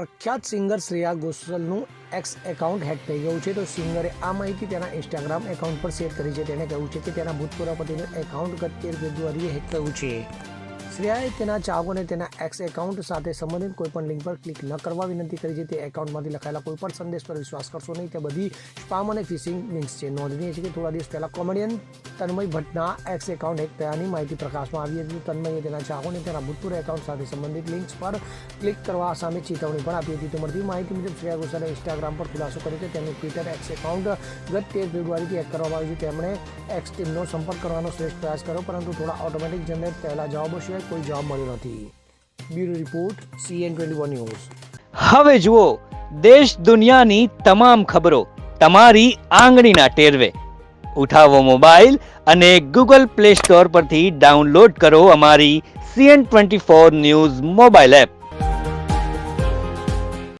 પ્રખ્યાત સિંગર શ્રેયા ઘોષાલનું X account hack થઈ ગયું છે. તો સિંગરે આ માહિતી તેના ઇન્સ્ટાગ્રામ એકાઉન્ટ પર શેર કરી છે. તેને કહ્યું છે કે તેના ભૂતપૂર્વ પતિનું એકાઉન્ટ ગત 13 ફેબ્રુઆરીએ હેક થયું છે. શ્રેયાએ તેના ચાહકોને તેના એક્સ એકાઉન્ટ સાથે સંબંધિત કોઈપણ લિંક પર ક્લિક ન કરવા વિનંતી કરી છે. તે એકાઉન્ટમાંથી લખાયેલા કોઈપણ સંદેશ પર વિશ્વાસ કરશો નહીં. તે બધી સ્પામ અને ફિશિંગ લિંક્સ છે. નોંધનીય છે કે થોડા દિવસ પહેલા કોમેડિયન તન્મય ભટ્ટના એક્સ એકાઉન્ટ હેક થયાની માહિતી પ્રકાશમાં આવી હતી. તન્મયે તેના ચાહકોને તેના ભૂતપૂર્વ એકાઉન્ટ સાથે સંબંધિત લિંક્સ પર ક્લિક કરવા સામે ચેતવણી પણ આપી હતી. તો મળતી માહિતી મુજબ શ્રેયા ઘોષાલે ઇન્સ્ટાગ્રામ પર ખુલાસો કર્યો કે તેનું ટ્વિટર એક્સ એકાઉન્ટ ગત 13 ફેબ્રુઆરીથી હેક કરવામાં આવ્યું છે. તેમણે એક્સ ટીમનો સંપર્ક કરવાનો શ્રેષ્ઠ પ્રયાસ કર્યો, પરંતુ થોડા ઓટોમેટિક જનરેટ થયેલા જવાબો સિવાય કોઈ જવાબ મળ્યો નથી. Bureau report CN21 news. હવે જુઓ દેશ દુનિયાની તમામ ખબરો તમારી આંગળીના ટેરવે. ઉઠાવો મોબાઈલ અને Google Play Store પરથી ડાઉનલોડ કરો અમારી CN24 ન્યૂઝ મોબાઈલ એપ.